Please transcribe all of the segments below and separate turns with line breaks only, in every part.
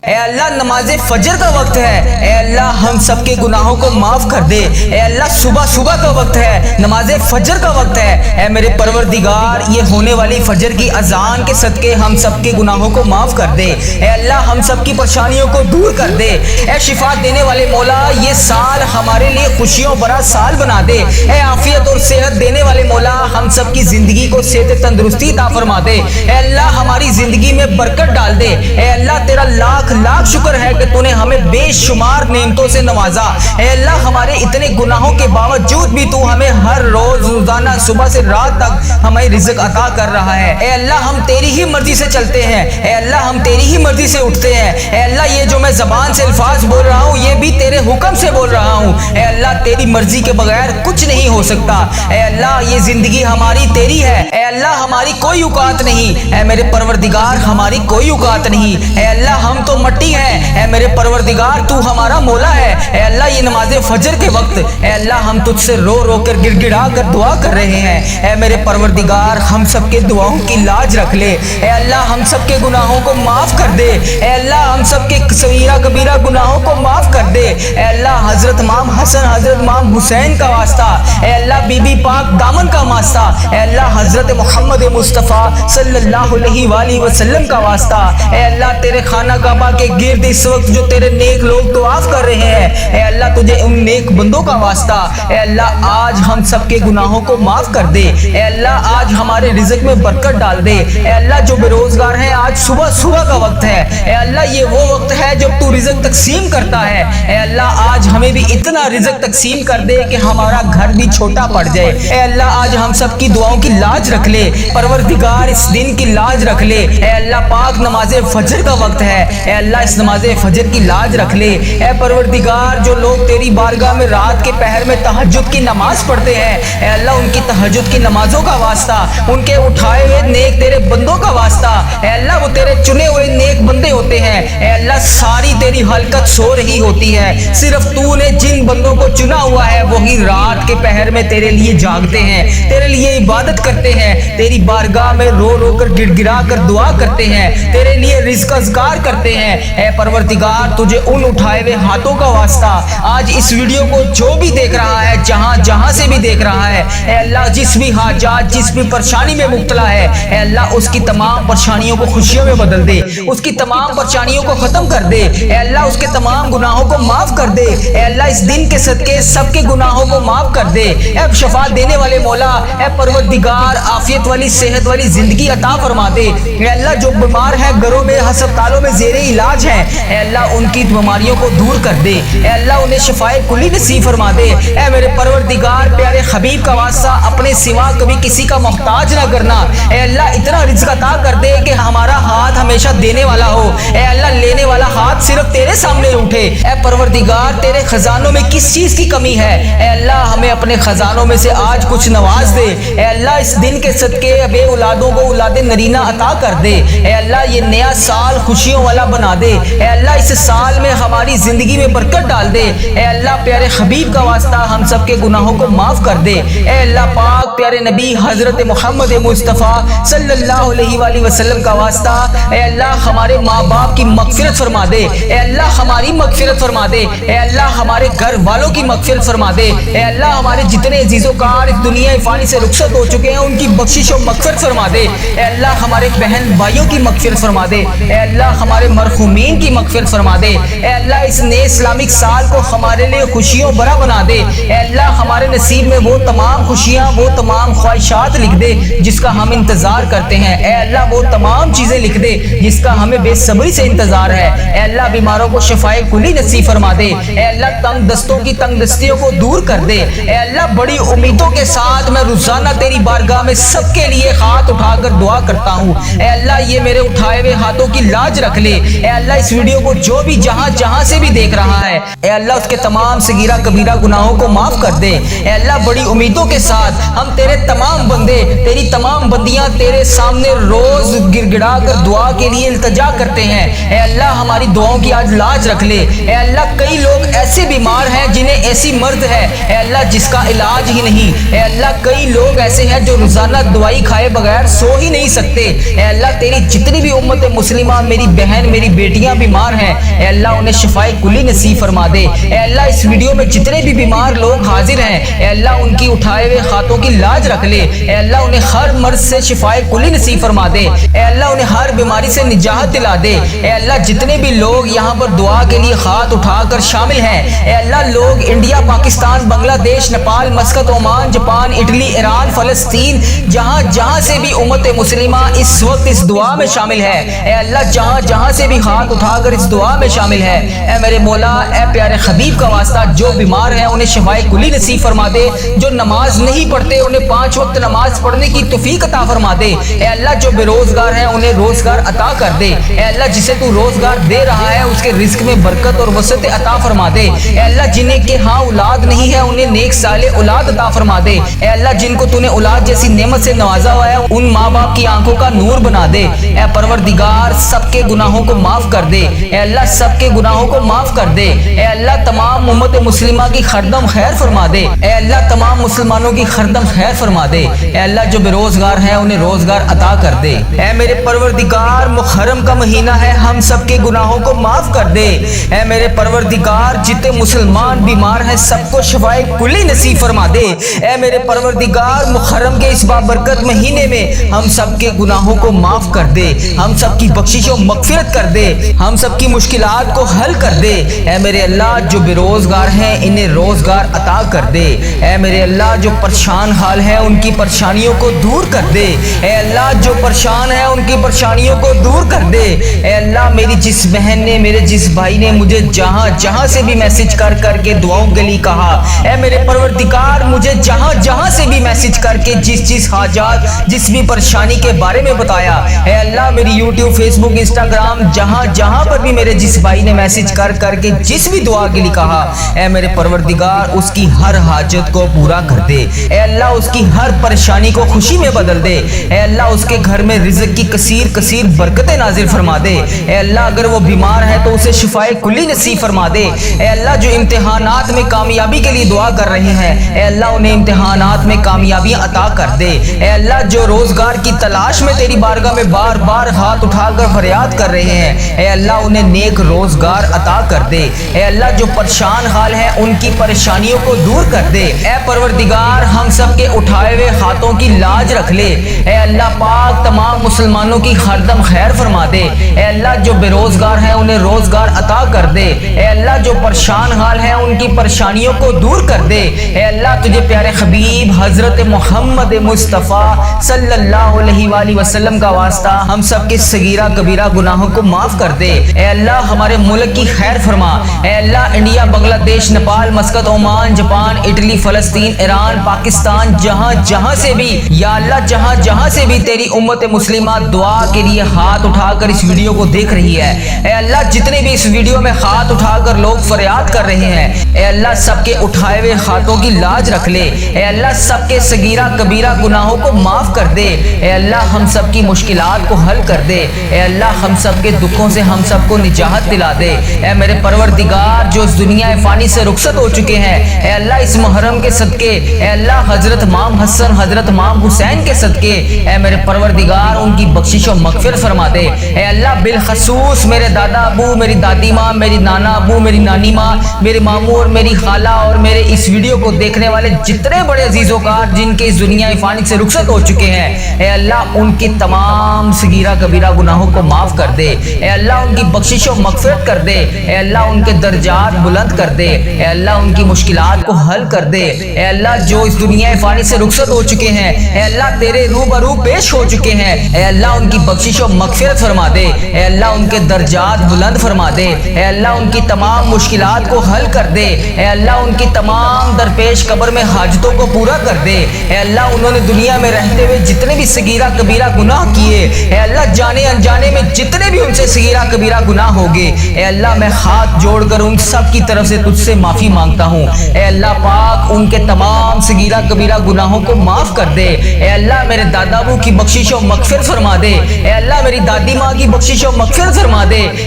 اے اللہ نماز فجر کا وقت ہے، اے اللہ ہم سب کے گناہوں کو معاف کر دے۔ اے اللہ صبح کا وقت ہے، نماز فجر کا وقت ہے، اے میرے پروردگار یہ ہونے والی فجر کی اذان کے صدقے ہم سب کے گناہوں کو معاف کر دے۔ اے اللہ ہم سب کی پریشانیوں کو دور کر دے۔ اے شفا دینے والے مولا یہ سال ہمارے لیے خوشیوں بھرا سال بنا دے۔ اے عافیت اور صحت دینے والے مولا ہم سب کی زندگی کو صحت تندرستی عطا فرما دے۔ اے اللہ ہماری زندگی میں برکت ڈال دے۔ اے اللہ تیرا لاکھ شکر ہے کہ تو نے ہمیں بے شمار نعمتوں سے نوازا۔ اے اللہ ہمارے اتنے گناہوں کے باوجود بھی تو ہمیں ہر روز روزانہ صبح سے رات تک ہمیں رزق عطا کر رہا ہے۔ اے اللہ ہم تیری ہی مرضی سے چلتے ہیں، اے اللہ ہم تیری ہی مرضی سے اٹھتے ہیں۔ اے اللہ یہ جو میں زبان سے الفاظ بول رہا ہوں یہ بھی تیرے حکم سے بول رہا ہوں۔ اے اللہ تیری مرضی کے بغیر کچھ نہیں ہو سکتا۔ اے اللہ یہ زندگی ہماری تیری ہے، اے اللہ ہماری کوئی اوقات نہیں، اے میرے پروردگار ہماری کوئی اوقات نہیں۔ اے اللہ ہم تو مٹی ہیں، اے میرے پروردگار تو ہمارا مولا ہے۔ اے اللہ یہ نماز فجر کے وقت اے اللہ ہم تجھ سے رو رو کر گڑ گڑا کر دعا کر رہے ہیں۔ اے میرے پروردگار ہم سب کے دعاؤں کی لاج رکھ لے۔ اے اللہ ہم سب کے گناہوں کو معاف کر دے۔ اے اللہ ہم سب کے صغیرہ کبیرہ گناہوں کو معاف کر دے۔ اے اللہ حضرت امام حسن حضرت امام حسین کا واسطہ، اے اللہ بی بی پاک دامن کا واسطہ، اے اللہ حضرت محمد مصطفیٰ صلی اللہ علیہ وآلہ وسلم کا واسطہ، اے اللہ تیرے خانہ کعبہ کے گرد اس وقت جو تیرے نیک لوگ طواف کر رہے ہیں، اے اللہ تجھے ان نیک بندوں کا واسطہ، اے اللہ آج ہم سب کے گناہوں کو معاف کر دے۔ اے اللہ آج ہمارے رزق میں برکت ڈال دے۔ اے اللہ جو بے روزگار ہیں آج صبح کا وقت ہے، اے اللہ یہ وہ وقت ہے جب تو رزق تقسیم کرتا ہے۔ اے اللہ آج ہمیں بھی اتنا رزق تقسیم کر دے کہ ہمارا گھر بھی چھوٹا پڑ جائے۔ اے اللہ آج ہم سب کی دعاؤں کی لاج رکھ لے، پروردگار اس دن کی لاج رکھ لے۔ اے اللہ پاک نماز فجر کا وقت ہے، اے اللہ اس نماز فجر کی لاج رکھ لے۔ اے پروردگار جو لوگ تیری بارگاہ میں رات کے پہر میں تہجد کی نماز پڑھتے ہیں، اے اللہ ان کی تہجد کی نمازوں کا واسطہ، ان کے اٹھائے ہوئے نیک تیرے بندوں کا واسطہ، اے اللہ وہ تیرے چنے ہوئے نیک بندے ہوتے ہیں۔ اے اللہ ساری تیری خلقت سو رہی ہوتی ہے، صرف تو نے جن بندوں کو چنا ہوا ہے وہی رات کے پہر میں تیرے لیے جاگتے ہیں، تیرے لیے عبادت کرتے ہیں، تیری بارگاہ میں رو رو کر گڑ گڑا کر دعا کرتے ہیں، تیرے لیے رزق اذکار کرتے ہیں۔ اے پروردگار تجھے ان اٹھائے ہوئے ہاتھوں کا واسطہ آج اس ویڈیو کو جو بھی دیکھ رہا ہے جہاں سے بھی دیکھ رہا ہے، اے اللہ جس بھی حاجات جس بھی پریشانی میں مبتلا ہے، اے اللہ اس کی تمام پریشانیوں کو خوشیوں میں بدل دے، اس کی تمام پریشانیوں کو ختم کر دے۔ اے اللہ اس کے تمام گناہوں کو معاف کر دے۔ اے اللہ اس دن کے صدقے سب کے گناہوں کو معاف کر دے۔ اے شفاعت دینے والے مولا اے پروردگار عافیت والی صحت والی زندگی عطا فرما دے۔ اے اللہ جو بیمار ہیں گھروں میں ہسپتالوں میں زیر علاج ہیں، اے اللہ ان کی بیماریوں کو دور کر دے۔ اے اللہ انہیں شفائے کلی نصیب فرما دے۔ اے میرے پروردگار پیارے حبیب کا واسطہ اپنے سوا کبھی کسی کا محتاج نہ کرنا۔ اے اللہ اتنا رزق عطا کر دے کہ ہمارا ہاتھ ہمیشہ دینے والا ہو، اے اللہ لینے والا ہاتھ صرف تیرے سامنے اٹھے۔ اے پروردگار تیرے خزانوں میں کس چیز کی کمی ہے، اے اللہ ہمیں اپنے خزانوں میں سے آج کچھ نواز دے۔ اے اللہ اس دن کے صدقے بے اولادوں کو اولاد نرینہ عطا کر دے۔ اے اللہ یہ نیا سال خوشیوں والا بنا دے۔ اے اللہ اس سال میں ہماری زندگی میں برکت ڈال دے۔ اے اللہ پیارے حبیب کا واسطہ ہم سب کے گناہوں کو معاف کر دے۔ اے اللہ پاک پیارے نبی حضرت محمد مصطفیٰ صلی اللہ علیہ وآلہ وسلم کا واسطہ اے اللہ ہمارے ماں باپ کی مغفرت فرما دے۔ اے اللہ ہماری مغفرت فرما دے۔ اے اللہ ہمارے گھر والوں کی مغفرت فرما دے۔ اے اللہ ہمارے جتنے عزیز و کار اس دنیا فانی سے رخصت ہو چکے ہیں ان کی بخشش و مغفرت فرما دے۔ اے اللہ ہمارے بہن بھائیوں کی مغفرت فرما دے۔ اے اللہ ہمارے مرحومین کی مغفرت فرما دے۔ اے اللہ اس نئے اسلامک سال کو ہمارے لیے خوشیوں بھرا بنا دے۔ اے اللہ ہمارے نصیب میں وہ تمام خوشیاں وہ تمام خواہشات لکھ دے جس کا ہم انتظار کرتے ہیں۔ اے اللہ وہ تمام چیزیں لکھ دے جس کا ہمیں بے صبری سے انتظار ہے۔ اے اللہ بیماروں کو شفائے کلی نصیب فرما دے۔ اے اللہ تنگ دستوں کی تنگ دستیوں کو دور کر دے۔ اے اللہ بڑی امیدوں کے ساتھ میں روزانہ تیری بارگاہ میں سب کے لیے ہاتھ اٹھا کر دعا کرتا ہوں۔ اے اللہ یہ میرے اٹھائے ہوئے ہاتھوں کی لاج رکھ لے۔ اے اللہ اس ویڈیو کو جو بھی جہاں سے بھی دیکھ رہا ہے، اے اللہ اس کے تمام صغیرہ کبیرہ گناہوں کو معاف کر دے۔ اے اللہ بڑی امیدوں کے ساتھ ہم تیرے تمام بندے تیری تمام بندیاں تیرے سامنے روز گڑ گڑا کر دعا کے لیے التجا کرتے ہیں۔ اے اللہ ہماری دعاؤں کی آج لاج رکھ لے۔ اے اللہ کئی لوگ ایسے بیمار ہیں جنہیں ایسی مرض ہے اے اللہ جس کا علاج ہی نہیں۔ اے اللہ کئی لوگ ایسے ہیں جو روزانہ دوائی کھائے بغیر سو ہی نہیں سکتے۔ اے اللہ تیری جتنی بھی امت مسلمہ میری بہن میری بیٹیاں بیمار ہیں اے اللہ انہیں شفائے کلی نصیب فرما دے۔ اے اللہ اس ویڈیو میں جتنے بھی بیمار لوگ حاضر ہیں اے اللہ ان کی اٹھائے ہوئے ہاتھوں کی لاج رکھ لے۔ اے اللہ انہیں ہر مرض سے شفائے کلی نصیب فرما دے۔ اے اللہ انہیں ہر بیماری سے نجات دلا دے۔ اے اللہ جتنے بھی لوگ یہاں پر دعا کے لیے ہاتھ اٹھا کر شامل ہیں اے اللہ لوگ انڈیا پاکستان بنگلہ دیش Nepal Muscat Oman Japan Italy Iran فلسطین جہاں جہاں سے بھی امت مسلمہ اس وقت اس دعا میں شامل ہے اے اللہ جہاں جہاں سے بھی ہاتھ اٹھا کر اس دعا میں شامل ہے اے میرے مولا اے پیارے حبیب کا واسطہ جو بیمار ہیں انہیں شفائے کلی نصیب فرما دے۔ جو نماز نہیں پڑھتے انہیں 5 وقت نماز پڑھنے کی توفیق عطا فرما دے۔ اے اللہ جو بے روزگار ہیں انہیں روزگار عطا کر دے۔ اے اللہ جسے تو روزگار دے رہا ہے اس کے رزق میں برکت اور وسعت عطا فرما دے۔ اے اللہ جنہیں کہ ہاں اولاد نہیں ہے انہیں نیک صالح اولاد عطا فرما دے۔ اے اللہ جن کو تو نے اولاد جیسی نعمت سے نوازا ہوا ہے ان ماں باپ کی آنکھوں کا نور بنا دے۔ اے پروردگار سب کے گناہوں کو معاف کر دے۔ اے اللہ سب کے گناہوں کو معاف کر دے۔ اے اللہ تمام امت مسلمہ کی خردم خیر فرما دے۔ اے اللہ تمام مسلمانوں کی خردم خیر فرما دے۔ اے اللہ جو بے روزگار ہیں انہیں روزگار عطا کر دے۔ اے میرے پروردگار محرم کا مہینہ ہے ہم سب کے گناہوں کو معاف کر دے۔ اے میرے پروردگار جتنے مسلمان بیمار ہیں سب کو شفائے کلی نصیب فرما دے۔ اے میرے پروردگار محرم کے اس بابرکت مہینے میں ہم سب کے گناہوں کو معاف کر دے، ہم سب کی بخشش و مغفرت کر دے، ہم سب کی مشکلات کو حل کر دے۔ اے میرے اللہ جو بے روزگار ہیں انہیں روزگار عطا کر دے۔ اے میرے اللہ جو پریشان حال ہیں ان کی پریشانیوں کو دور کر دے۔ اے اللہ جو پریشان ہیں ان کی پریشانیوں کو دور کر دے۔ اے اللہ میری جس بہن نے میرے جس بھائی نے مجھے جہاں جہاں سے بھی میسج کر کر کے دعاؤں کے لیے کہا اے میرے پروردگار مجھے جہاں جہاں سے بھی میسج کر کے جس حاجات جس بھی پریشانی کے بارے میں بتایا اے اللہ میری یوٹیوب فیس بک انسٹاگرام جہاں جہاں پر بھی میرے جس بھائی نے میسج کر کر کے جس بھی دعا کے لیے کہا اے میرے پروردگار اس کی ہر حاجت کو پورا کر دے۔ اے اللہ اس کی ہر پریشانی کو خوشی میں بدل دے۔ اے اللہ اس کے گھر میں رزق کی کثیر کثیر برکتیں نازل فرما دے۔ اے اللہ اگر وہ بیمار ہے تو اسے شفائے کلی نصیب فرما دے۔ اے اللہ جو امتحانات میں کامیابی کے لیے دعا کر رہے ہیں اے اللہ انہیں امتحانات میں کامیابیاں عطا کر دے۔ اے اللہ جو روزگار کی تلاش میں تیری بارگاہ میں بار بار ہاتھ اٹھا کر فریاد کر رہے ہیں اے اللہ انہیں نیک روزگار عطا کر دے۔ اے اللہ جو پریشان حال ہیں ان کی پریشانیوں کو دور کر دے۔ اے پروردگار ہم سب کے اٹھائے ہوئے ہاتھوں کی لاج رکھ لے۔ اے اللہ پاک تمام مسلمانوں کی ہردم خیر فرما دے۔ اے اللہ جو بے روزگار ہیں انہیں روزگار عطا کر دے۔ اے اللہ جو پریشان حال ہیں ان کی پریشانیوں کو دور کر دے۔ اے اللہ تجھے پیارے حبیب حضرت محمد مصطفیٰ صلی اللہ علیہ وآلہ وسلم کا واسطہ ہم سب کے صغیرہ کبیرہ گناہوں کو معاف کر دے۔ اے اللہ ہمارے ملک کی خیر فرما۔ اے اللہ انڈیا بنگلہ دیش Nepal Muscat Oman Japan Italy فلسطین ایران پاکستان جہاں جہاں سے بھی یا اللہ جہاں جہاں سے بھی تیری امت مسلمہ دعا کے لیے ہاتھ اٹھا کر اس ویڈیو کو دیکھ رہی ہے اے اللہ جتنے بھی اس ویڈیو میں ہاتھ اٹھا کر لوگ فریاد کر رہے ہیں اے اللہ سب کے اٹھائے ہوئے ہاتھوں کی لاج رکھ لے۔ اے اللہ سب کے صغیرہ کبیرہ گناہوں کو معاف کر دے۔ اے اللہ ہم سب کی مشکلات کو حل کر دے۔ اے اللہ ہم سب کے دکھوں سے ہم سب کو نجات دلا دے۔ اے میرے پروردگار جو اس دنیا فانی سے رخصت ہو چکے ہیں اے اللہ اس محرم کے صدقے اے اللہ حضرت امام حسن حضرت امام حسین کے صدقے اے میرے پروردگار ان کی بخشش و مغفرت فرما دے۔ اے اللہ بالخصوص میرے دادا ابو میری دادی ماں میری نانا ابو میری نانی ماں میرے ماموں اور میری خالہ اور میرے اس ویڈیو کو دیکھنے والے جتنے بڑے عزیز و کار جن کے اس دنیا فانی سے رخصت ہو چکے ہیں اے اللہ ان کی تمام صغیرہ کبیرہ گناہوں کو معاف کر دے۔ اے اللہ ان کی بخشش و مغفرت کر دے۔ اے اللہ ان کے درجات بلند کر دے۔ اے اللہ ان کی مشکلات کو حل کر دے۔ اے اللہ جو اس دنیا فانی سے رخصت ہو چکے ہیں اے اللہ تیرے روبرو پیش ہو چکے ہیں اے اللہ ان کی بخشش و مغفرت فرما دے۔ اے اللہ ان کے درجات بلند فرما دے۔ اے اللہ ان کی تمام مشکلات کو حل کر دے۔ اے اللہ ان کی تمام درپیش قبر میں حاجتوں کو پورا کر دے۔ اے اللہ انہوں نے دنیا میں رہتے ہوئے جتنے بھی صغیرہ کبیرہ گناہ کیے اے اللہ جانے انجانے میں جتنے بھی ان سے صغیرہ کبیرہ گناہ ہوگے اے اللہ میں ہاتھ جوڑ کر ان سب کی طرف سے تجھ سے معافی مانگتا ہوں۔ اے اللہ پاک ان کے تمام صغیرہ کبیرہ گناہوں کو معاف کر دے۔ اے اللہ میرے دادا ابو کی بخشش و مغفرت فرما دے۔ اے اللہ میری دادی ماں کی بخشش و مغفرت فرما دے۔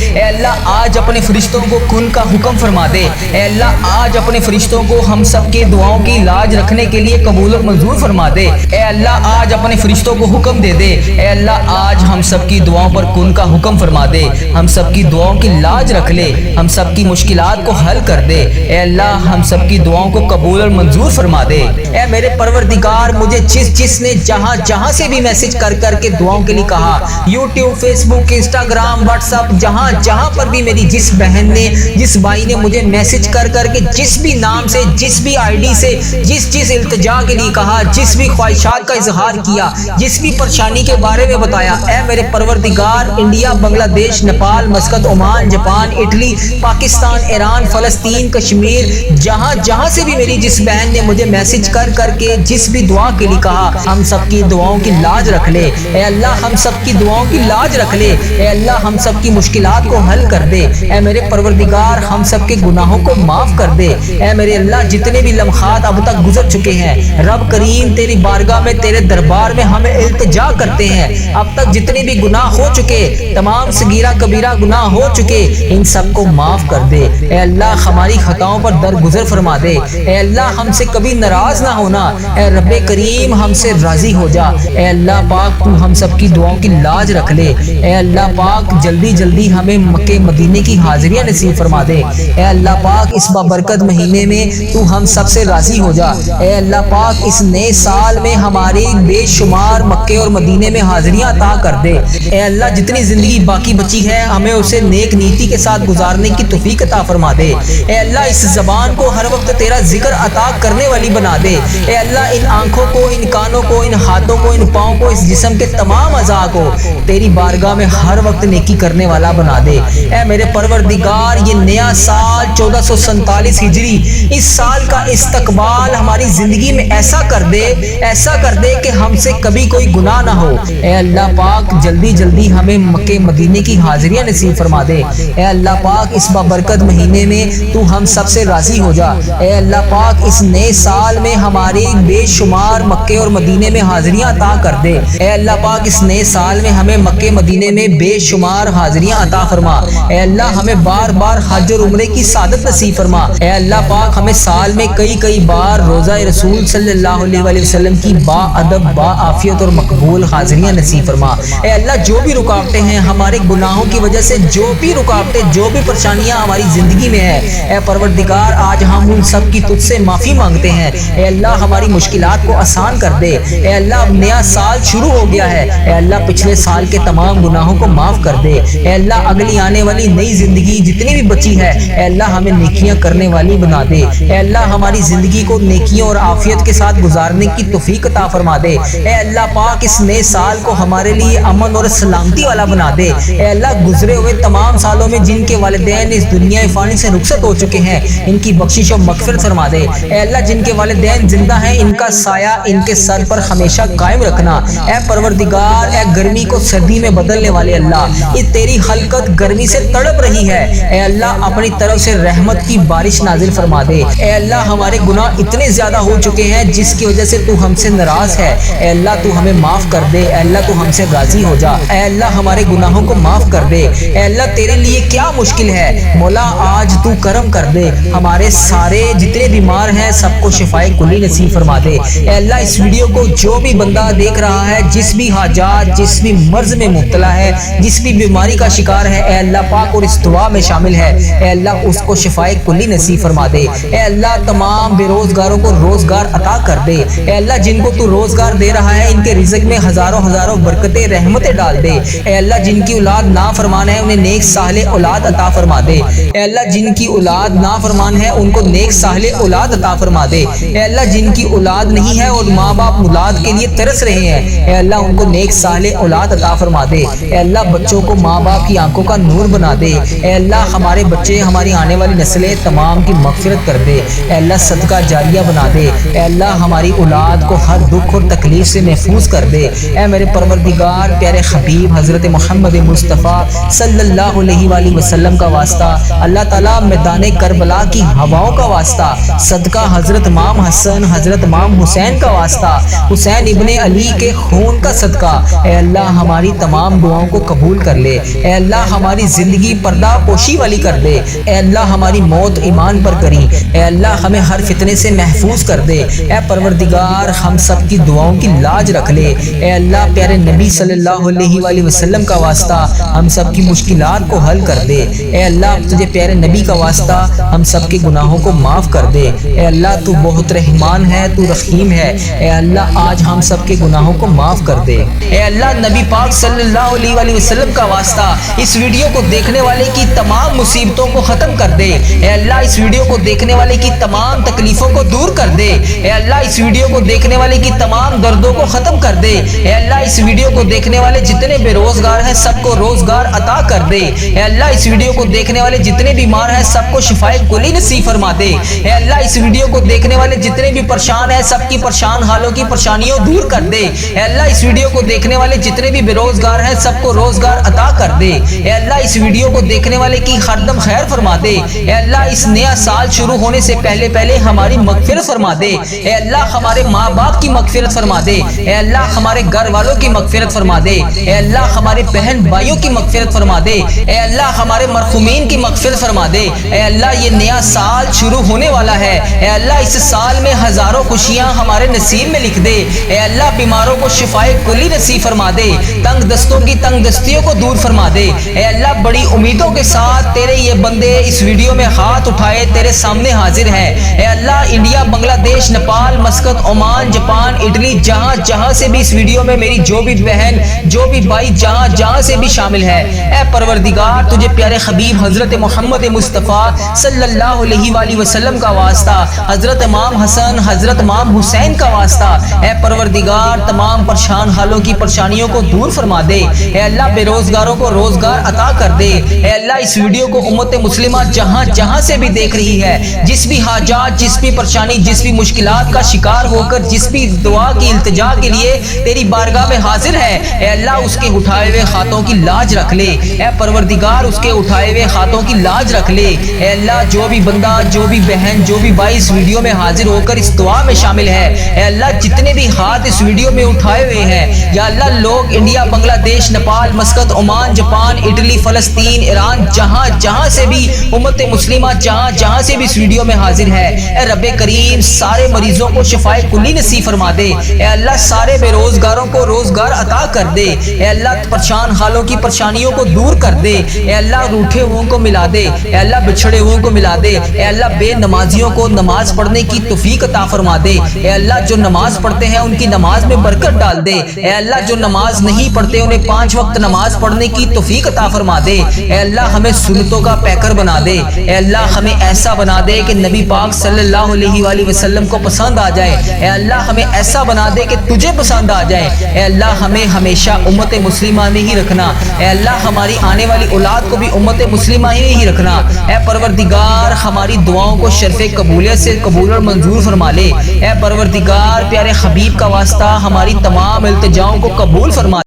اے اللہ آج اپنے فرشتوں کو کن کا حکم فرما دے۔ اے اللہ آج اپنے فرشتوں کو ہم سب کے دعاؤں کی لاج رکھنے کے لیے قبول و منظور فرما دے۔ اے اللہ آج اپنے فرشتوں کو حکم دے دے۔ اے اللہ آج ہم سب کی دعاؤں پر کن کا حکم فرما دے، ہم سب کی دعاؤں کی لاج رکھ لے، ہم سب کی مشکلات کو حل کر دے۔ اے اللہ ہم سب کی دعاؤں کو قبول اور منظور فرما دے۔ اے میرے پروردگار، مجھے جس نے جہاں سے بھی میسج کر کے دعاؤں کے لیے کہا، یوٹیوب، فیس بک، انسٹاگرام، واٹس ایپ، جہاں پر بھی میری جس بہن نے جس بھائی نے مجھے میسج کر کے جس بھی نام سے جس بھی آئی ڈی سے جس التجا کے لیے کہا، جس بھی خواہشات کا اظہار کیا، جس بھی پریشانی کے بارے میں بتایا، اے میرے پروردگار، انڈیا، بنگلہ دیش، Nepal, Muscat, Oman, Japan, Italy, Pakistan, Iran, فلسطین، کشمیر، جہاں سے بھی میری جس بہن نے مجھے میسج کر کے جس بھی دعا کے لیے کہا، ہم سب کی دعاؤں کی لاج رکھ لے۔ اے اللہ ہم سب کی دعاؤں کی لاج رکھ لے۔ اے اللہ ہم سب کی مشکلات کو حل کر دے۔ اے میرے پروردگار، ہم سب کے گناہوں کو معاف کر دے۔ اے میرے اللہ، جتنے بھی لمحات اب تک گزر چکے ہیں، رب کریم تیری بارگاہ میں، تیرے دربار میں ہمیں التجا کرتے ہیں، اب تک جتنے بھی گناہ ہو چکے، تمام صغیرہ کبیرہ گناہ ہو چکے، ان سب کو معاف کر دے۔ اے اللہ ہماری خطاؤں پر درگزر فرما دے۔ اے اللہ ہم سے کبھی ناراض نہ ہونا۔ اے رب کریم ہم سے راضی ہو جا۔ اے اللہ پاک تو ہم سب کی دعاؤں کی لاج رکھ لے۔ اے اللہ پاک جلدی ہمیں مکے مدینے کی حاضریاں نصیب فرما دے۔ اے اللہ پاک اس بابرکت مہینے میں تو ہم سب سے راضی ہو جا۔ اے اللہ پاک اس نئے سال میں ہماری بے شمار مکے اور مدینے میں حاضریاں عطا کر دے۔ اے اللہ جتنی زندگی باقی بچی ہے، ہمیں اسے نیک نیتی کے ساتھ گزارنے کی توفیق عطا فرما دے۔ اے اللہ اس زبان کو ہر وقت تیرا ذکر عطا کرنے والی بنا دے۔ اے اللہ ان آنکھوں کو، ان کانوں کو، ان ہاتھوں کو، ان پاؤں کو، اس جسم کے تمام اعضاء کو تیری بارگاہ میں ہر وقت نیکی کرنے والا بنا دے۔ اے میرے پروردگار، یہ نیا سال 1447 ہجری، اس سال کا استقبال ہماری زندگی میں ایسا کر دے کہ ہم سے کبھی کوئی گناہ نہ ہو۔ اے اللہ پاک جلدی ہمیں مکے مدینے کی حاضریاں نصیب فرما دے۔ اے اللہ پاک اس بابرکت مہینے میں تو ہم سب سے راضی ہو جا۔ اے اللہ پاک اس نئے سال میں ہماری بے شمار مکے اور مدینے میں حاضریاں عطا کر دے۔ اے اللہ پاک اس نئے سال میں ہمیں مکے مدینے میں بے شمار حاضریاں عطا فرما۔ اے اللہ ہمیں بار حج اور عمرے کی سعادت نصیب فرما۔ اے اللہ پاک ہمیں سال میں کئی بار روزہ رسول صلی اللہ علیہ وسلم کی با ادب، با عافیت اور مقبول حاضریاں نصیب فرما۔ اے اللہ جو بھی رکاوٹیں ہیں ہمارے گناہوں کی وجہ سے، جو بھی رکاوٹیں، جو بھی پریشانیاں ہماری زندگی میں ہیں، اے پروردگار آج ہم ان سب کی تجھ سے معافی مانگتے ہیں۔ اے اللہ ہماری مشکلات کو آسان کر دے۔ اے اللہ اب نیا سال شروع ہو گیا ہے، اے اللہ پچھلے سال کے تمام گناہوں کو معاف کر دے۔ اے اللہ اگلی آنے والی نئی زندگی جتنی بھی بچی ہے، اے اللہ ہمیں نیکیاں کرنے والی بنا دے۔ اے اللہ ہماری زندگی کو نیکیوں اور عافیت کے ساتھ گزارنے کی توفیق عطا فرما دے۔ اے اللہ پاک اس نئے سال کو ہمارے لیے امن اور سلامتی والا بنا دے۔ اے اللہ گزرے ہوئے تمام سالوں میں جن کے والدین اس دنیا فانی سے رخصت ہو چکے ہیں، ان کی بخشش و مغفرت فرما دے۔ اے اللہ جن کے والدین زندہ ہیں، ان کا سایہ ان کے سر پر ہمیشہ قائم رکھنا۔ اے پروردگار، اے گرمی کو سردی میں بدلنے والے اللہ، یہ تیری خلقت گرمی سے تڑپ رہی ہے، اے اللہ اپنی طرف سے رحمت کی بارش نازل فرما دے۔ اے اللہ ہمارے گناہ اتنے زیادہ ہو چکے ہیں جس کی وجہ سے تو ہم سے ناراض ہے، اے اللہ تو ہمیں معاف کر دے۔ اے اللہ تو ہم سے راضی ہو جا۔ اے اللہ ہمارے گناہوں کو معاف کر دے۔ اے اللہ تیرے لیے کیا مشکل ہے، مولا آج تو کرم کر دے، ہمارے سارے جتنے بیمار ہیں سب کو شفائے کلی نصیب فرما دے۔ اے اللہ اس ویڈیو کو جو بھی بندہ دیکھ رہا ہے، جس بھی حاجات، جس بھی مرض میں مبتلا ہے، جس بھی بیماری کا شکار ہے، اے اللہ پاک اور اس دعا میں شامل ہے، اے اللہ اس کو شفائے کلی نصیب فرما دے۔ اے اللہ تمام بے روزگاروں کو روزگار عطا کر دے۔ اے اللہ جن کو تو روزگار دے رہا ہے، ان کے رزق میں ہزاروں برکتیں، رحمتیں ڈال دے۔ اے اللہ جن کی اولاد نافرمان ہے، انہیں نیک صالح اولاد عطا فرما دے۔ اے اللہ جن کی اولاد نافرمان ہے، ان کو نیک صالح اولاد عطا فرما دے۔ اے اللہ جن کی اولاد نہیں ہے اور ماں باپ اولاد کے لیے ترس رہے ہیں، اے اللہ ان کو نیک صالح اولاد عطا فرما دے۔ اے اللہ بچوں کو ماں باپ کی آنکھوں کا نور بنا دے۔ اے اللہ ہمارے بچے، ہماری آنے والی نسلیں تمام کی مغفرت کر دے۔ اے اللہ صدقہ جاریہ بنا دے۔ اے اللہ ہماری اولاد کو ہر دکھ اور تکلیف سے محفوظ کر دے۔ اے میرے پروردگار، پیارے حبیب حضرت محمد مصطفیٰ صلی اللہ علیہ وآلہ وسلم کا واسطہ، اللہ تعالیٰ میدان کربلا کی ہواؤں کا واسطہ، صدقہ حضرت امام حسن، حضرت امام حسین کا واسطہ، حسین ابن علی کے خون کا صدقہ، اے اللہ ہماری تمام دعاؤں کو قبول کر لے، اے اللہ ہماری زندگی پردہ پوشی والی کر دے، اے اللہ ہماری موت ایمان پر کری، اے اللہ ہمیں ہر فتنے سے محفوظ کر دے، اے پروردگار ہم سب کی دعاؤں کی لاج رکھ لے، اے اللہ پیارے نبی صلی اللہ علیہ وآلہ وسلم کا واسطہ ہم سب کی مشکلات کو حل کر دے، اے اللہ تجھے پیارے نبی کا واسطہ ہم سب کے گناہوں کو معاف کر دے، اے اللہ تو بہت رحمان ہے، تو رحیم ہے، اے اللہ آج ہم سب کے گناہوں کو معاف کر دے، اے اللہ نبی پاک صلی اللہ علیہ وآلہ وسلم کا واسطہ اس ویڈیو کو دیکھنے والے کی تمام مصیبتوں کو ختم کر دے، اے اللہ اس ویڈیو کو دیکھنے والے کی تمام تکلیفوں کو دور کر دے، اے اللہ اس ویڈیو کو دیکھنے والے کی تمام دردوں کو ختم کر دے، اے اللہ اس ویڈیو کو دیکھنے والے جتنے بے روزگار ہیں سب کو روزگار عطا کر دے، اے اللہ اس ویڈیو کو دیکھنے والے جتنے بیمار ہیں سب کو شفائے کلی نصیب فرما دے، اے اللہ اس ویڈیو کو دیکھنے والے جتنے بھی پریشان ہیں سب کی پریشان حالوں کی پریشانیوں دور کر دے، اے اللہ اس ویڈیو کو دیکھنے والے جتنے بھی بے روزگار ہیں سب کو روزگار عطا کر دے، اے اللہ اس ویڈیو کو دیکھنے والے کی ہر دم خیر فرما دے، اے اللہ اس نیا سال شروع ہونے سے پہلے پہلے ہماری مغفرت فرما دے، اے اللہ ہمارے ماں باپ کی مغفرت فرما دے، اے اللہ ہمارے گھر والوں کی مغفرت فرما دے، اے اللہ ہمارے بہن بھائیوں کی مغفرت فرما دے، اے اللہ ہمارے مرحومین کی مغفرت فرما دے، اے اللہ یہ نیا سال شروع ہونے والا ہے، اے اللہ اس سال میں ہزاروں خوشیاں ہمارے نصیب میں لکھ دے، اے اللہ بیماروں کو شفائے کلی نصیب فرما دے، تنگ دستوں کی تنگ دستیوں کو دور فرما دے، اے اللہ بڑی امیدوں کے ساتھ تیرے یہ بندے اس ویڈیو میں ہاتھ اٹھائے تیرے سامنے حاضر ہیں، اے اللہ انڈیا بنگلہ دیش Nepal Muscat Oman Japan Italy جہاں جہاں سے بھی اس ویڈیو میں میری جو بھی بہن جو بھی بھائی جہاں جہاں سے بھی شامل ہے، اے پروردگار تجھے پیارے حبیب حضرت محمد مصطفیٰ صلی اللہ علیہ وآلہ وسلم کا واسطہ، حضرت امام حسن حضرت امام حسین کا واسطہ، اے پروردگار تمام پریشان حالوں کی پریشانیوں کو دور فرما دے، اے اللہ بے روزگاروں کو روزگار عطا کر دے، اے اللہ اس ویڈیو کو امت مسلمہ جہاں جہاں سے بھی دیکھ رہی ہے، جس بھی حاجات جس بھی پریشانی جس بھی مشکلات کا شکار ہو کر جس بھی دعا کی التجا کے لیے تیری بارگاہ میں حاضر ہے، اے اللہ اس کے اٹھائے ہوئے ہاتھوں کی لاج رکھ لے، اے پروردگار اس کے اٹھائے ہوئے ہاتھوں کی لاج رکھ لے، اے اللہ جو بھی بندہ جو بھی بہن جو بھی بھائی اس ویڈیو میں حاضر ہو کر اس دعا میں شامل ہے، اے اللہ جتنے بھی ہاتھ اس ویڈیو میں اٹھائے ہوئے ہیں یا اللہ لوگ انڈیا بنگلہ دیش Nepal Muscat Oman Japan Italy فلسطین ایران جہاں جہاں سے بھی امت مسلمہ جہاں جہاں سے بھی اس ویڈیو میں حاضر ہے، اے رب کریم سارے مریضوں کو شفائے کلی نصیب فرما دے، اے اللہ سارے بے روزگاروں کو روزگار عطا کر دے، اے اللہ پریشان حالوں کی پریشانیوں کو دور کر دے، اے اللہ روٹھے ہوئوں کو ملا دے، اے اللہ بچھڑے ہوئوں کو ملا دے، اے اللہ بے نمازیوں کو نماز پڑھنے کی توفیق عطا فرما دے، اے اللہ جو نماز پڑھتے ہیں ان کی نماز میں برکت ڈال دے، اے اللہ جو نماز نہیں پڑھتے انہیں 5 وقت نماز پڑھنے کی توفیق عطا فرما دے، اے اللہ ہمیں سنتوں کا پیکر بنا دے، اے اللہ ہمیں ایسا بنا دے کہ نبی پاک صلی اللہ علیہ وآلہ وسلم کو پسند آ جائے، اے اللہ ہمیں ایسا بنا دے کہ تجھے پسند آ جائے، اے اللہ ہمیں ہمیشہ امت مسلمہ میں ہی رکھنا، اے اللہ ہماری آنے والی اولاد کو بھی امت مسلمہ ہی رکھنا، اے پروردگار ہماری دعاؤں کو شرف قبولیت سے قبول اور منظور فرما لے، اے پروردگار پیارے حبیب کا واسطہ ہماری تمام التجاؤں کو قبول فرما